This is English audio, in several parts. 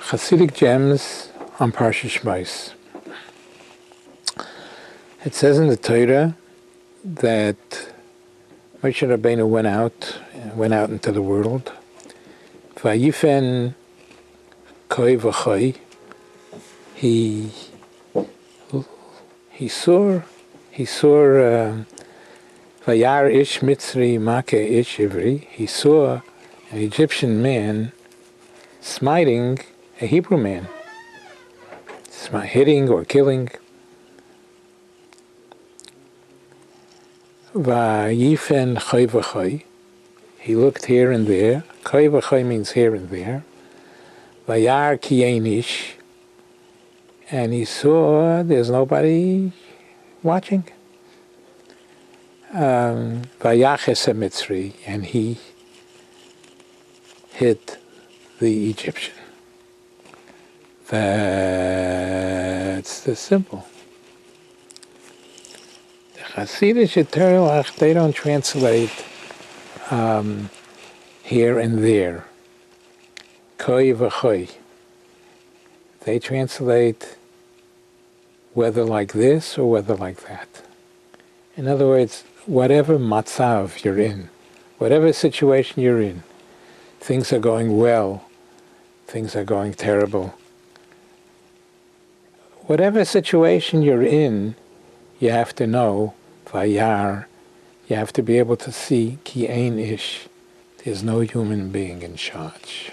Chassidic gems on Parsha Shmos. It says in the Torah that Moshe Rabbeinu went out into the world. Vayifen koi v'choi. He saw Vayar ish Mitzri make ish Ivri. He saw an Egyptian man smiting a Hebrew man, hitting or killing. Vayifen choy v'choy. He looked here and there. Choy v'choy means here and there. Vayar ki ein ish. And he saw there's nobody watching. Vayaches Mitzri, and he hit the Egyptian. That's the simple. The Chassidic Terelach, they don't translate here and there. Koi v'choi. They translate whether like this or whether like that. In other words, whatever matzav you're in, whatever situation you're in, things are going well, things are going terrible. Whatever situation you're in, you have to know, vayar, you have to be able to see, ki ein ish, there's no human being in charge.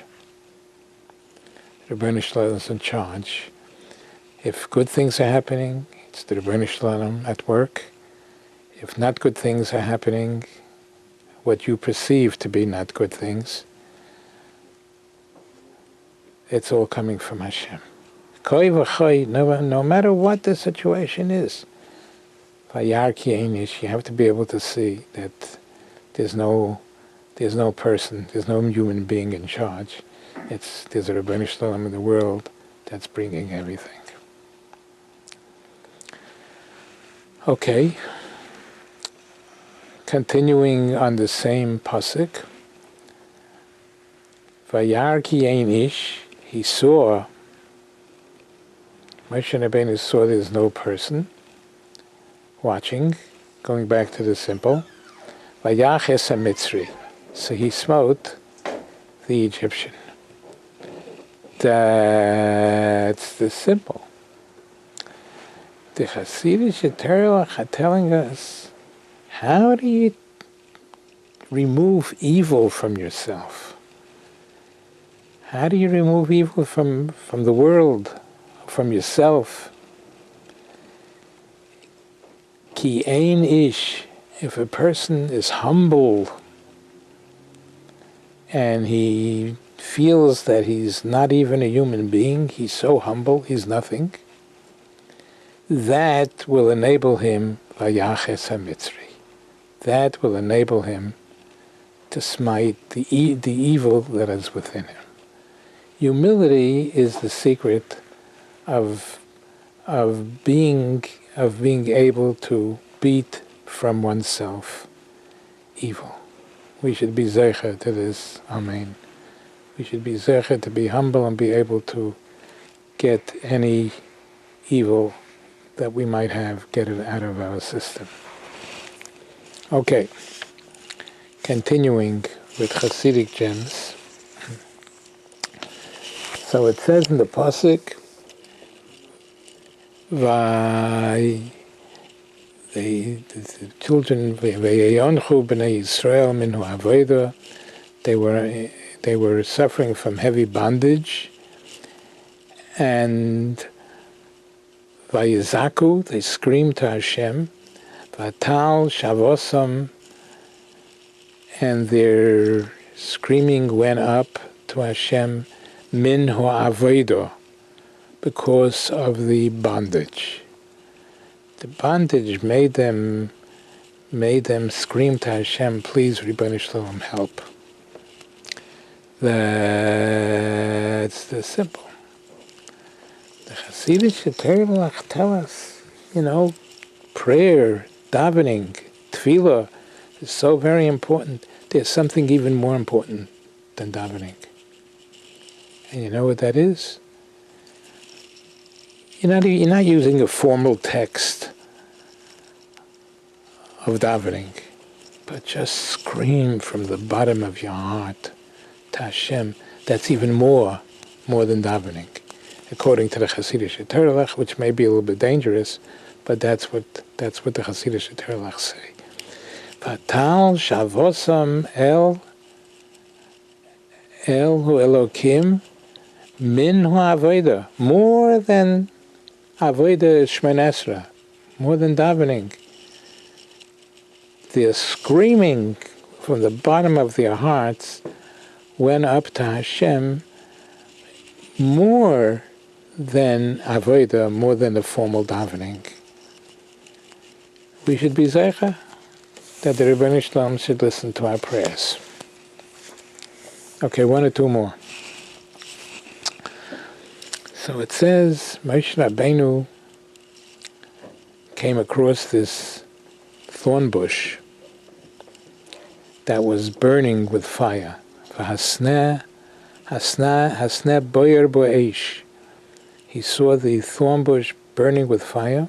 The Rebbeinu Shalom is in charge. If good things are happening, it's the Rebbeinu Shalom at work. If not good things are happening, what you perceive to be not good things, it's all coming from Hashem. Koi v'choi, no matter what the situation is, vayar ki ein ish, you have to be able to see that there's no person, there's no human being in charge. There's a Rebbeinu Shalom in the world that's bringing everything. Okay. Continuing on the same pasuk, Vayar ki ein ish, he saw, Moshe Rabbeinu saw there's no person watching, going back to the simple, Vayaches Mitzri, so he smote the Egyptian. That's the simple. The Chassidic Terelach are telling us, how do you remove evil from yourself? How do you remove evil from the world, from yourself? Ki ein ish, if a person is humble and he feels that he's not even a human being, he's so humble, he's nothing, that will enable him, vayaches ha-mitzri. That will enable him to smite the evil that is within him. Humility is the secret of being able to beat from oneself evil. We should be zeicher to this. Amen. We should be zeicher to be humble and be able to get any evil that we might have, get it out of our system. Okay, continuing with Chassidic gems. So it says in the pasuk, the children, Vayayonchu b'nei Yisrael minhu avodah, they were suffering from heavy bondage, and Vayizaku, they screamed to Hashem, Vatal Shavosam, and their screaming went up to Hashem, Min Ho'avodah, because of the bondage. The bondage made them scream to Hashem, please, Rebbeinu Shalom, help. That's the simple. The Chassidic Terelach tell us, prayer, davening, tefillah is so very important. There's something even more important than davening. And you know what that is? you're not using a formal text of davening, but just scream from the bottom of your heart to Hashem. That's even more than davening, according to the Chassidic Terlech, which may be a little bit dangerous, but that's what the Chassidic Terlech say. Vatal shavosam el hu Elokim min hu avoda, more than avoda Shmon Esrei, more than davening. Their screaming from the bottom of their hearts went up to Hashem more than avoda, more than the formal davening. We should be zeicha that the Rebbeinu Shalom should listen to our prayers. Okay, one or two more. So it says Moshe Rabbeinu came across this thorn bush that was burning with fire. Hasneh boyer bo'esh. He saw the thorn bush burning with fire.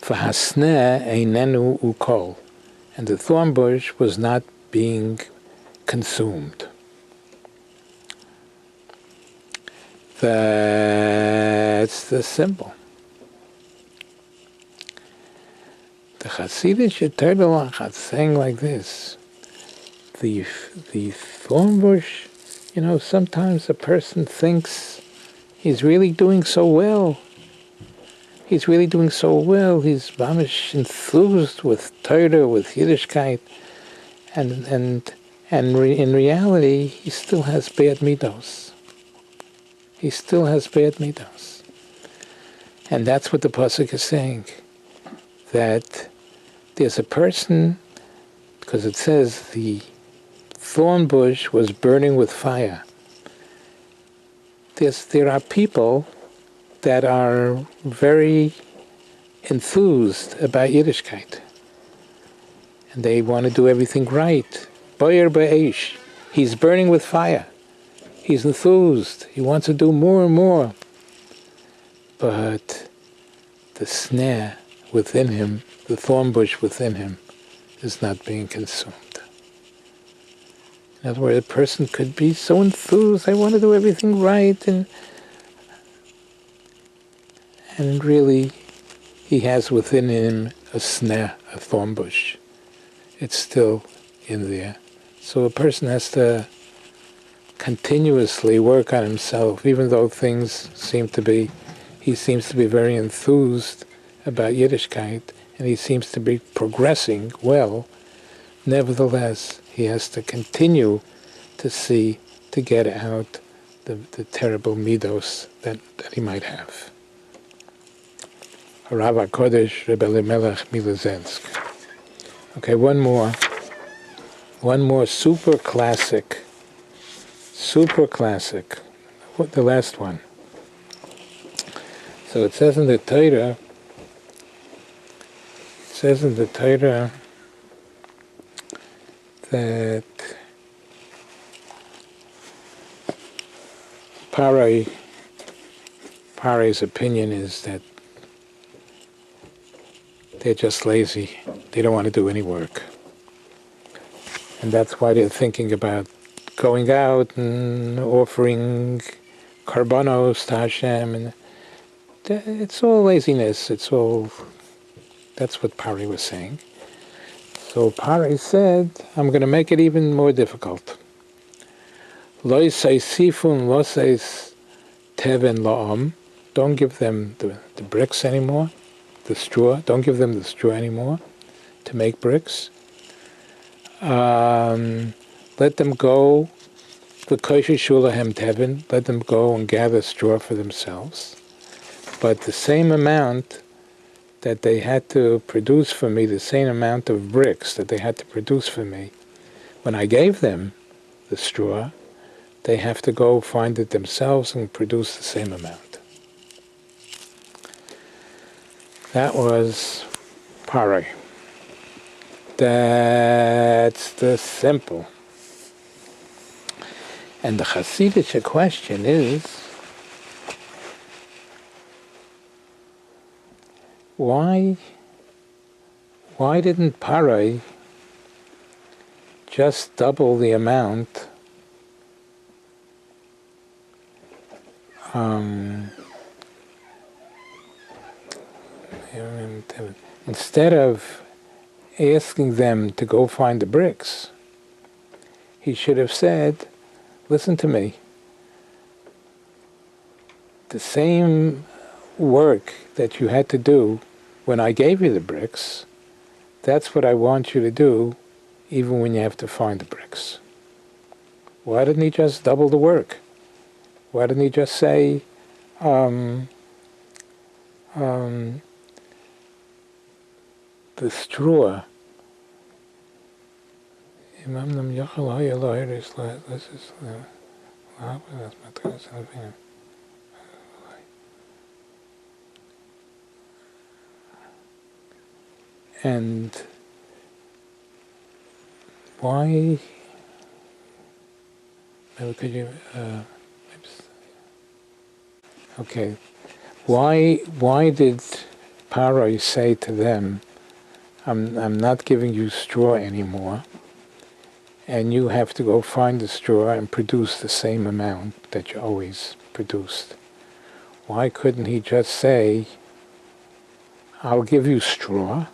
V'hasneh einenu ukol, and the thorn bush was not being consumed. That's the symbol. The Chassidic Terlech is saying like this: the thorn bush, sometimes a person thinks he's really doing so well. He's really doing so well. He's mamish enthused with Torah, with Yiddishkeit, and in reality, he still has bad midos. He still has bad midos, and that's what the pasuk is saying. That there's a person, because it says the thorn bush was burning with fire. There are people that are very enthused about Yiddishkeit, and they want to do everything right. Boyer ba'esh, he's burning with fire. He's enthused. He wants to do more and more. But the snare within him, the thorn bush within him, is not being consumed. In other words, a person could be so enthused, I want to do everything right, and really, he has within him a snare, a thorn bush. It's still in there. So a person has to continuously work on himself, even though he seems to be very enthused about Yiddishkeit, and he seems to be progressing well. Nevertheless, he has to continue to get out the terrible midos that he might have. Rav HaKodesh Rebbe Elimelech Milozensk. Okay, one more super classic. What the last one? So it says in the Torah. That Parai's opinion is that they're just lazy. They don't want to do any work. And that's why they're thinking about going out and offering karbanos to Hashem. And it's all laziness. That's what Parai was saying. So Parai said, I'm going to make it even more difficult. Lo sifun lo teven la'am. Don't give them the bricks anymore, the straw. Don't give them the straw anymore to make bricks. Let them go. V'kosher shulahem teven. Let them go and gather straw for themselves. But the same amount that they had to produce for me, the same amount of bricks that they had to produce for me, when I gave them the straw, they have to go find it themselves and produce the same amount. That was Parai. That's the simple. And the Chassidic question is, why didn't Parai just double the amount instead of asking them to go find the bricks? He should have said, listen to me, the same work that you had to do when I gave you the bricks, that's what I want you to do even when you have to find the bricks. Why didn't he just double the work? Why didn't he just say, the straw, and why, could you, okay, why did Paro say to them, I'm not giving you straw anymore, and you have to go find the straw and produce the same amount that you always produced? Why couldn't he just say, I'll give you straw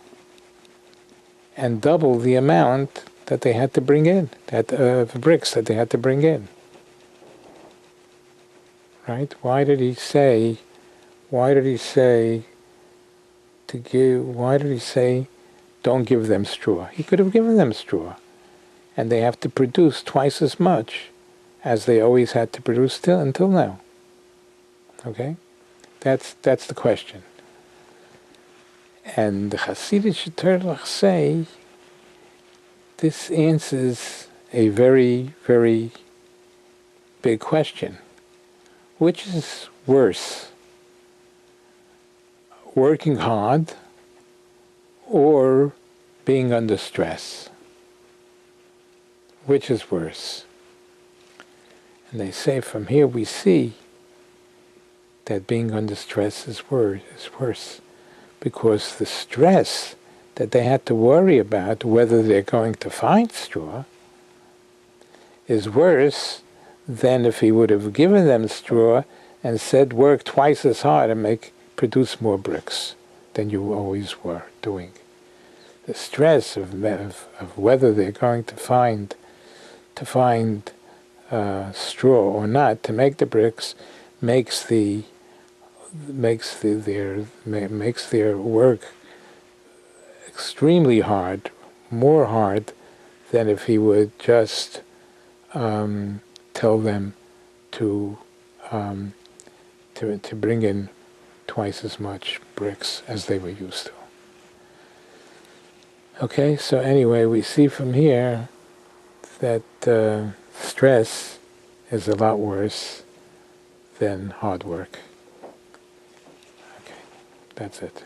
and double the amount that they had to bring in, that the bricks that they had to bring in? Right? Why did he say don't give them straw? He could have given them straw, and they have to produce twice as much as they always had to produce until now. Okay? That's the question. And the Chassidic Torah say this answers a very, very big question. Which is worse, working hard or being under stress? Which is worse? And they say from here we see that being under stress is worse, because the stress that they had to worry about whether they're going to find straw is worse than if he would have given them straw and said work twice as hard and produce more bricks than you always were doing. The stress of whether they're going to find straw or not to make the bricks makes their work extremely hard, more hard than if he would just tell them to bring in twice as much bricks as they were used to. Okay, so anyway, we see from here that stress is a lot worse than hard work. Okay, that's it.